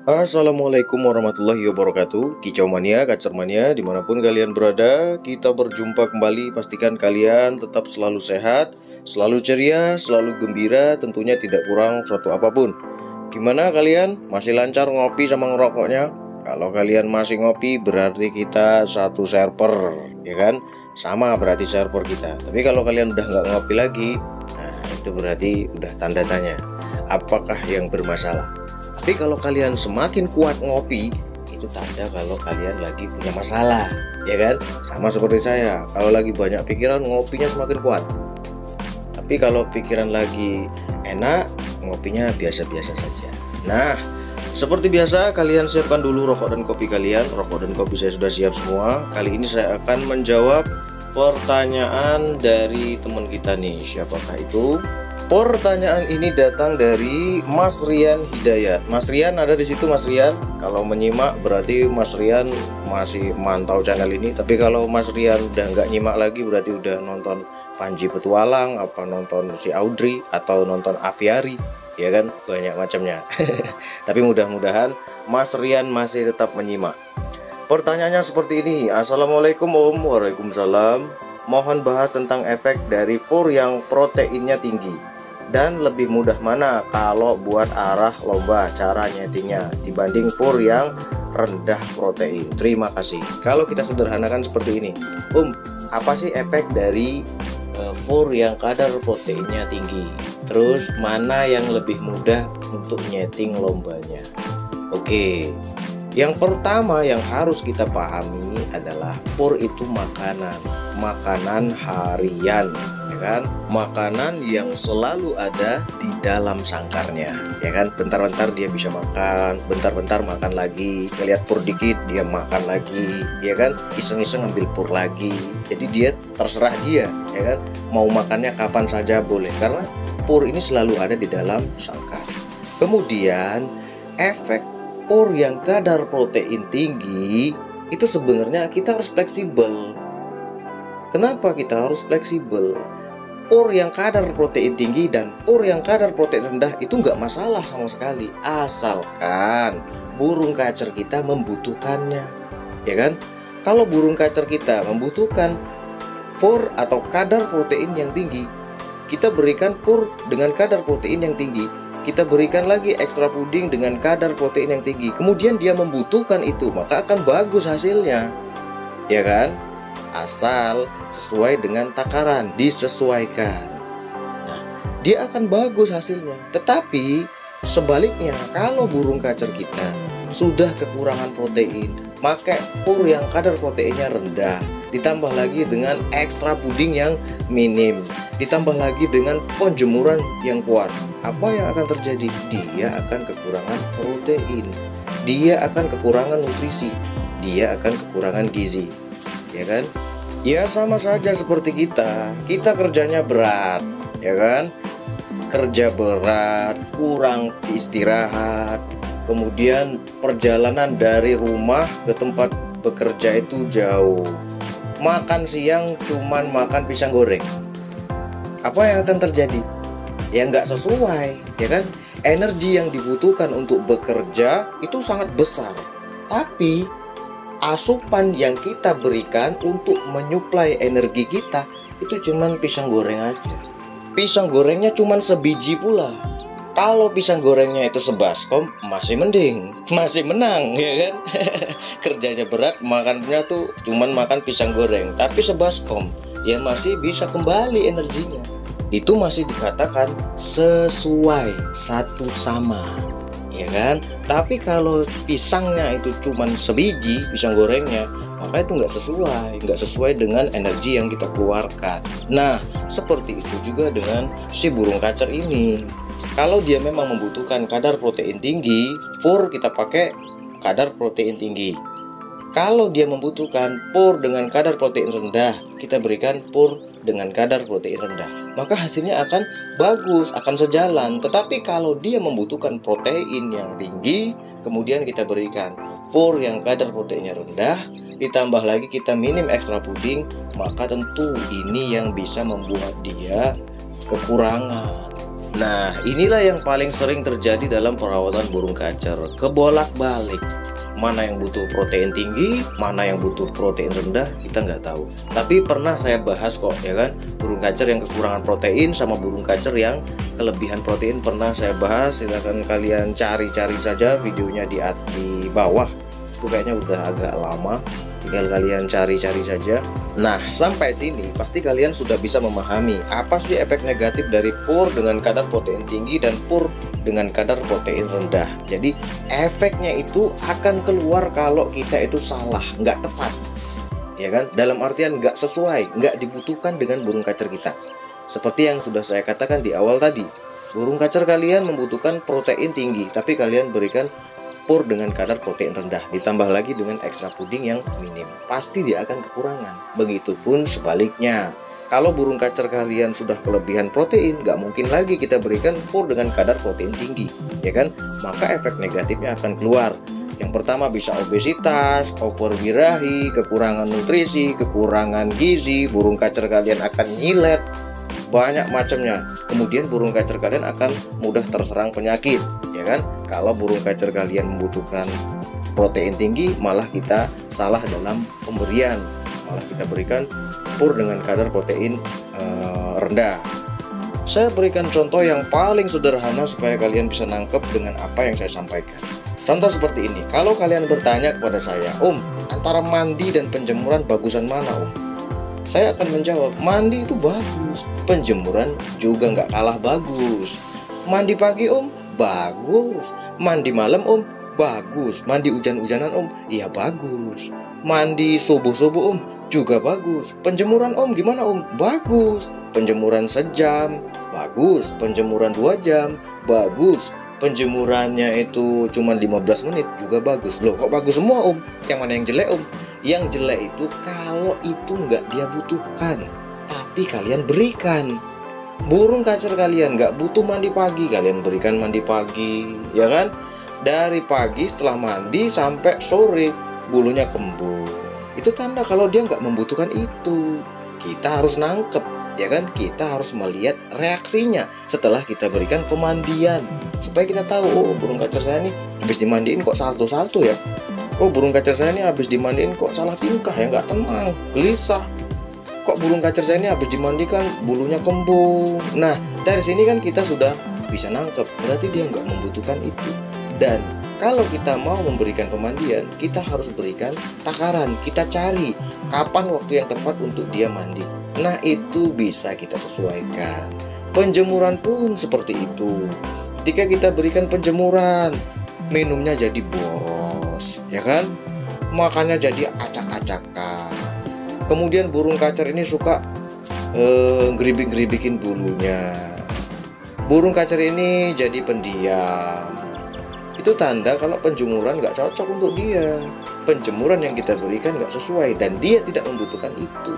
Assalamualaikum warahmatullahi wabarakatuh. Kicau mania, kacer mania, dimanapun kalian berada, kita berjumpa kembali. Pastikan kalian tetap selalu sehat, selalu ceria, selalu gembira, tentunya tidak kurang suatu apapun. Gimana kalian? Masih lancar ngopi sama ngerokoknya? Kalau kalian masih ngopi berarti kita satu server, ya kan? Sama berarti server kita. Tapi kalau kalian udah nggak ngopi lagi, nah itu berarti udah tanda tanya. Apakah yang bermasalah? Tapi kalau kalian semakin kuat ngopi, itu tanda kalau kalian lagi punya masalah, ya kan? Sama seperti saya, kalau lagi banyak pikiran, ngopinya semakin kuat. Tapi kalau pikiran lagi enak, ngopinya biasa-biasa saja. Nah, seperti biasa, kalian siapkan dulu rokok dan kopi kalian. Rokok dan kopi saya sudah siap semua. Kali ini saya akan menjawab pertanyaan dari teman kita nih. Siapakah itu? Pertanyaan ini datang dari Mas Rian Hidayat. Mas Rian ada di situ, Mas Rian. Kalau menyimak berarti Mas Rian masih mantau channel ini. Tapi kalau Mas Rian udah nggak nyimak lagi berarti udah nonton Panji Petualang, apa nonton si Audrey atau nonton Aviari, ya kan, banyak macamnya. Tapi mudah-mudahan Mas Rian masih tetap menyimak. Pertanyaannya seperti ini. Assalamualaikum Om. Waalaikumsalam. Mohon bahas tentang efek dari pur yang proteinnya tinggi. Dan lebih mudah mana kalau buat arah lomba cara nyetingnya dibanding pur yang rendah protein. Terima kasih. Kalau kita sederhanakan seperti ini, apa sih efek dari pur yang kadar proteinnya tinggi? Terus mana yang lebih mudah untuk nyeting lombanya? Oke, yang pertama yang harus kita pahami adalah pur itu makanan harian, ya kan? Makanan yang selalu ada di dalam sangkarnya, ya kan? Bentar-bentar dia bisa makan, bentar-bentar makan lagi, ngeliat pur dikit dia makan lagi, ya kan? Iseng-iseng ambil pur lagi. Jadi dia terserah dia, ya kan? Mau makannya kapan saja boleh, karena pur ini selalu ada di dalam sangkar. Kemudian efek pur yang kadar protein tinggi itu sebenarnya kita harus fleksibel. Kenapa kita harus fleksibel? Pur yang kadar protein tinggi dan pur yang kadar protein rendah itu nggak masalah sama sekali, asalkan burung kacer kita membutuhkannya, ya kan? Kalau burung kacer kita membutuhkan pur atau kadar protein yang tinggi, kita berikan pur dengan kadar protein yang tinggi. Kita berikan lagi ekstra puding dengan kadar protein yang tinggi. Kemudian dia membutuhkan itu, maka akan bagus hasilnya, ya kan? Asal sesuai dengan takaran, disesuaikan. Nah, dia akan bagus hasilnya. Tetapi sebaliknya, kalau burung kacer kita sudah kekurangan protein, pakai pur yang kadar proteinnya rendah, ditambah lagi dengan ekstra puding yang minim, ditambah lagi dengan penjemuran yang kuat, apa yang akan terjadi? Dia akan kekurangan protein, dia akan kekurangan nutrisi, dia akan kekurangan gizi, ya kan? Ya sama saja seperti kita kerjanya berat, ya kan? Kerja berat, kurang istirahat, kemudian perjalanan dari rumah ke tempat bekerja itu jauh, makan siang cuman makan pisang goreng, apa yang akan terjadi? Ya nggak sesuai, ya kan? Energi yang dibutuhkan untuk bekerja itu sangat besar, tapi asupan yang kita berikan untuk menyuplai energi kita itu cuman pisang goreng aja. Pisang gorengnya cuman sebiji pula. Kalau pisang gorengnya itu sebaskom masih mending, masih menang, ya kan? Kerjanya berat, makannya tuh cuman makan pisang goreng, tapi sebaskom ya masih bisa kembali energinya. Itu masih dikatakan sesuai, satu sama, ya kan? Tapi kalau pisangnya itu cuman sebiji, pisang gorengnya, maka itu nggak sesuai dengan energi yang kita keluarkan. Nah, seperti itu juga dengan si burung kacer ini. Kalau dia memang membutuhkan kadar protein tinggi, pur kita pakai kadar protein tinggi. Kalau dia membutuhkan pur dengan kadar protein rendah, kita berikan pur dengan kadar protein rendah, maka hasilnya akan bagus, akan sejalan. Tetapi kalau dia membutuhkan protein yang tinggi, kemudian kita berikan pur yang kadar proteinnya rendah, ditambah lagi kita minim ekstra puding, maka tentu ini yang bisa membuat dia kekurangan. Nah, inilah yang paling sering terjadi dalam perawatan burung kacer, kebolak-balik. Mana yang butuh protein tinggi, mana yang butuh protein rendah, kita nggak tahu. Tapi pernah saya bahas kok, ya kan, burung kacer yang kekurangan protein sama burung kacer yang kelebihan protein pernah saya bahas. Silahkan kalian cari-cari saja videonya di bawah. Itu kayaknya udah agak lama, tinggal kalian cari-cari saja. Nah, sampai sini pasti kalian sudah bisa memahami apa sih efek negatif dari pur dengan kadar protein tinggi dan pur dengan kadar protein rendah. Jadi efeknya itu akan keluar kalau kita itu salah, nggak tepat, ya kan? Dalam artian nggak sesuai, nggak dibutuhkan dengan burung kacer kita. Seperti yang sudah saya katakan di awal tadi, burung kacer kalian membutuhkan protein tinggi, tapi kalian berikan pur dengan kadar protein rendah, ditambah lagi dengan ekstra puding yang minim, pasti dia akan kekurangan. Begitupun sebaliknya, kalau burung kacer kalian sudah kelebihan protein, nggak mungkin lagi kita berikan pur dengan kadar protein tinggi, ya kan? Maka efek negatifnya akan keluar. Yang pertama bisa obesitas, overbirahi, kekurangan nutrisi, kekurangan gizi, burung kacer kalian akan nyilet, banyak macamnya. Kemudian burung kacer kalian akan mudah terserang penyakit, ya kan? Kalau burung kacer kalian membutuhkan protein tinggi, malah kita salah dalam pemberian, malah kita berikan pur dengan kadar protein rendah. Saya berikan contoh yang paling sederhana supaya kalian bisa nangkep dengan apa yang saya sampaikan. Contoh seperti ini, kalau kalian bertanya kepada saya, antara mandi dan penjemuran bagusan mana, Saya akan menjawab, mandi itu bagus, penjemuran juga nggak kalah bagus. Mandi pagi bagus, mandi malam bagus, mandi hujan-hujanan iya bagus, mandi subuh-subuh juga bagus. Penjemuran gimana bagus, penjemuran sejam bagus, penjemuran 2 jam bagus, penjemurannya itu cuma 15 menit juga bagus. Loh, kok bagus semua yang mana yang jelek Yang jelek itu kalau itu nggak dia butuhkan, tapi kalian berikan. Burung kacer kalian nggak butuh mandi pagi, kalian berikan mandi pagi, ya kan? Dari pagi setelah mandi sampai sore bulunya kembung. Itu tanda kalau dia nggak membutuhkan itu. Kita harus nangkep, ya kan? Kita harus melihat reaksinya setelah kita berikan pemandian, supaya kita tahu, burung kacer saya nih habis dimandiin kok salto-salto ya. Burung kacer saya ini habis dimandiin kok salah tingkah ya, nggak tenang, gelisah. Kok burung kacer saya ini habis dimandikan bulunya kembung. Nah, dari sini kan kita sudah bisa nangkep, berarti dia nggak membutuhkan itu. Dan kalau kita mau memberikan pemandian, kita harus berikan takaran. Kita cari kapan waktu yang tepat untuk dia mandi. Nah, itu bisa kita sesuaikan. Penjemuran pun seperti itu. Ketika kita berikan penjemuran, minumnya jadi boros, ya kan? Makannya jadi acak-acakan. Kemudian burung kacer ini suka geribik-geribikin bulunya. Burung kacer ini jadi pendiam. Itu tanda kalau penjemuran nggak cocok untuk dia. Penjemuran yang kita berikan nggak sesuai dan dia tidak membutuhkan itu.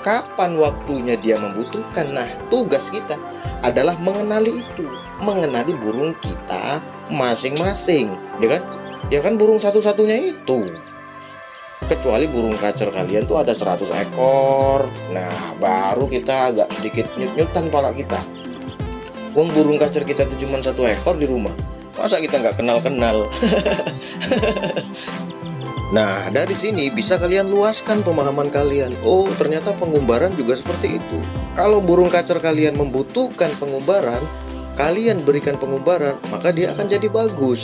Kapan waktunya dia membutuhkan? Nah, tugas kita adalah mengenali itu, mengenali burung kita masing-masing, ya kan? Ya kan, burung satu-satunya itu. Kecuali burung kacer kalian tuh ada 100 ekor. Nah, baru kita agak sedikit nyut-nyutan pala kita. Burung kacer kita tuh cuma 1 ekor di rumah. Masa kita nggak kenal-kenal? Nah, dari sini bisa kalian luaskan pemahaman kalian. Oh, ternyata pengumbaran juga seperti itu. Kalau burung kacer kalian membutuhkan pengumbaran, kalian berikan pengumbaran, maka dia akan jadi bagus,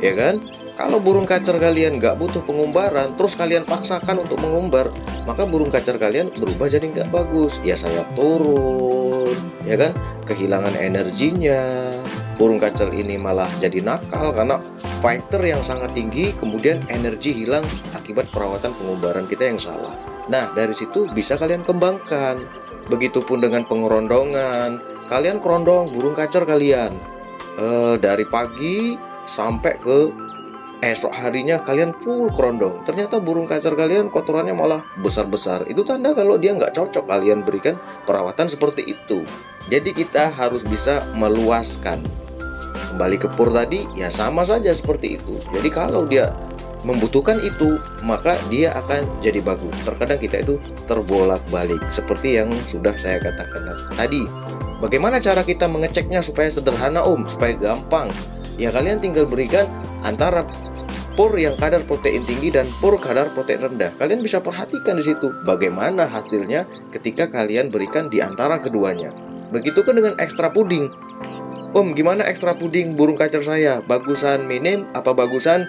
ya kan? Kalau burung kacer kalian nggak butuh pengumbaran, terus kalian paksakan untuk mengumbar, maka burung kacer kalian berubah jadi nggak bagus. Ya, sayap turun, ya kan? Kehilangan energinya. Burung kacer ini malah jadi nakal karena fighter yang sangat tinggi, kemudian energi hilang akibat perawatan pengumbaran kita yang salah. Nah, dari situ bisa kalian kembangkan. Begitupun dengan pengerondongan. Kalian kerondong burung kacer kalian dari pagi sampai ke esok harinya kalian full kerondong. Ternyata burung kacer kalian kotorannya malah besar-besar. Itu tanda kalau dia nggak cocok kalian berikan perawatan seperti itu. Jadi kita harus bisa meluaskan. Kembali ke pur tadi, ya sama saja seperti itu. Jadi kalau dia membutuhkan itu, maka dia akan jadi bagus. Terkadang kita itu terbolak-balik, seperti yang sudah saya katakan tadi. Bagaimana cara kita mengeceknya supaya sederhana Om, supaya gampang? Ya kalian tinggal berikan antara pur yang kadar protein tinggi dan pur kadar protein rendah. Kalian bisa perhatikan di situ bagaimana hasilnya ketika kalian berikan di antara keduanya. Begitupun dengan ekstra puding. Om, gimana ekstra puding burung kacer saya? Bagusan minim apa bagusan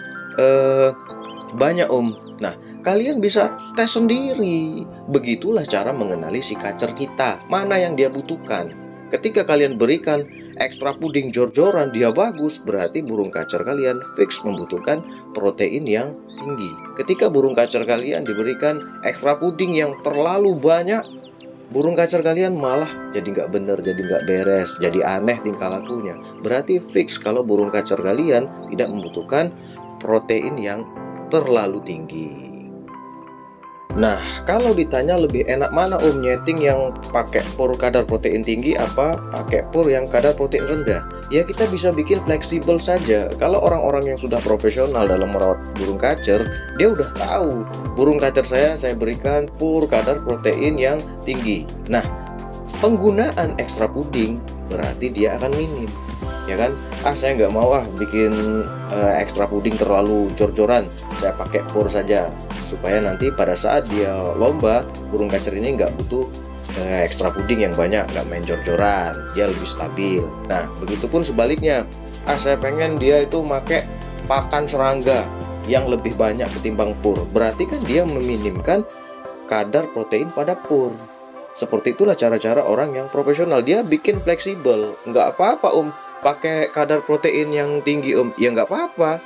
banyak Om? Nah, kalian bisa tes sendiri. Begitulah cara mengenali si kacer kita, mana yang dia butuhkan. Ketika kalian berikan ekstra puding jor-joran dia bagus, berarti burung kacer kalian fix membutuhkan protein yang tinggi. Ketika burung kacer kalian diberikan ekstra puding yang terlalu banyak, burung kacer kalian malah jadi nggak bener, jadi nggak beres, jadi aneh tingkah lakunya. Berarti fix kalau burung kacer kalian tidak membutuhkan protein yang terlalu tinggi. Nah, kalau ditanya lebih enak mana Om, nyeting yang pakai pur kadar protein tinggi apa pakai pur yang kadar protein rendah? Ya kita bisa bikin fleksibel saja. Kalau orang-orang yang sudah profesional dalam merawat burung kacer, dia udah tahu burung kacer saya berikan pur kadar protein yang tinggi. Nah, penggunaan ekstra puding berarti dia akan minim, ya kan? Saya nggak mau bikin ekstra puding terlalu jor-joran, saya pakai pur saja, supaya nanti pada saat dia lomba burung kacer ini nggak butuh ekstra puding yang banyak, nggak main jor-joran, dia lebih stabil. Nah, begitupun sebaliknya, saya pengen dia itu pakai pakan serangga yang lebih banyak ketimbang pur, berarti kan dia meminimkan kadar protein pada pur. Seperti itulah cara-cara orang yang profesional, dia bikin fleksibel. Nggak apa-apa Om pakai kadar protein yang tinggi Om, ya nggak apa-apa.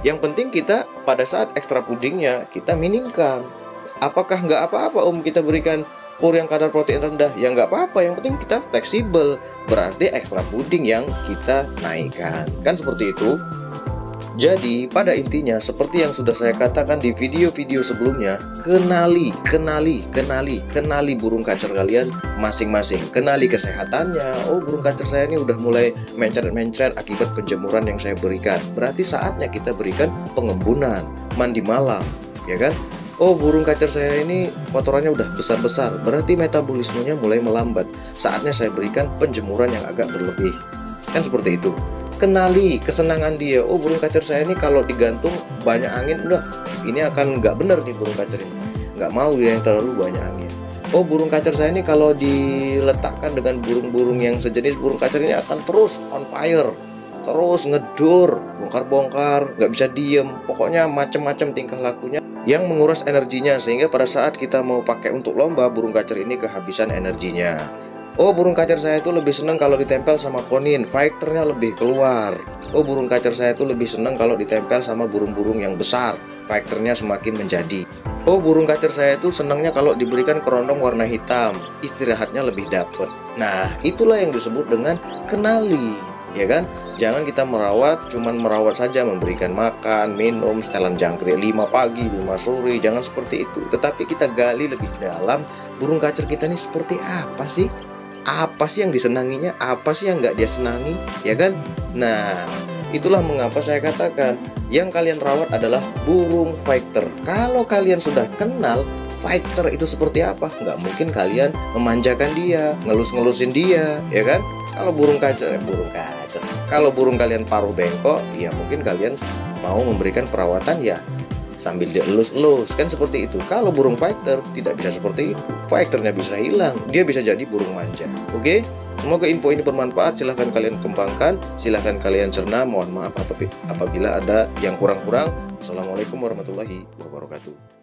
Yang penting kita pada saat ekstra pudingnya kita minimkan. Apakah nggak apa-apa Om kita berikan pur yang kadar protein rendah? Ya nggak apa-apa, yang penting kita fleksibel. Berarti ekstra puding yang kita naikkan. Kan seperti itu. Jadi pada intinya seperti yang sudah saya katakan di video-video sebelumnya, kenali burung kacer kalian masing-masing. Kenali kesehatannya. Oh, burung kacer saya ini udah mulai mencret-mencret akibat penjemuran yang saya berikan. Berarti saatnya kita berikan pengembunan, mandi malam, ya kan? Oh, burung kacer saya ini kotorannya udah besar-besar, berarti metabolismenya mulai melambat. Saatnya saya berikan penjemuran yang agak berlebih. Kan seperti itu. Kenali kesenangan dia. Oh, burung kacer saya ini kalau digantung banyak angin, udah ini akan nggak bener nih burung kacer ini, nggak mau dia yang terlalu banyak angin. Oh, burung kacer saya ini kalau diletakkan dengan burung-burung yang sejenis burung kacer ini akan terus on fire, terus ngedur, bongkar-bongkar, nggak bisa diem, pokoknya macam-macam tingkah lakunya yang menguras energinya, sehingga pada saat kita mau pakai untuk lomba burung kacer ini kehabisan energinya. Oh, burung kacer saya itu lebih senang kalau ditempel sama konin, fighternya lebih keluar. Oh, burung kacer saya itu lebih senang kalau ditempel sama burung-burung yang besar, fighternya semakin menjadi. Oh, burung kacer saya itu senangnya kalau diberikan kerondong warna hitam, istirahatnya lebih dapat. Nah, itulah yang disebut dengan kenali, ya kan? Jangan kita merawat, cuman merawat saja, memberikan makan, minum, setelan jangkrik 5 pagi, 5 sore, jangan seperti itu. Tetapi kita gali lebih dalam, burung kacer kita ini seperti apa sih? Apa sih yang disenanginya, apa sih yang nggak dia senangi, ya kan? Nah, itulah mengapa saya katakan yang kalian rawat adalah burung fighter. Kalau kalian sudah kenal fighter itu seperti apa, nggak mungkin kalian memanjakan dia, ngelus-ngelusin dia, ya kan? Kalau burung kacer, kalau burung kalian paruh bengkok, ya mungkin kalian mau memberikan perawatan ya sambil dielus-elus, kan seperti itu. Kalau burung fighter tidak bisa seperti itu, fighternya bisa hilang, dia bisa jadi burung manja. Oke, semoga info ini bermanfaat. Silahkan kalian kembangkan, silahkan kalian cerna. Mohon maaf apabila ada yang kurang-kurang. Assalamualaikum warahmatullahi wabarakatuh.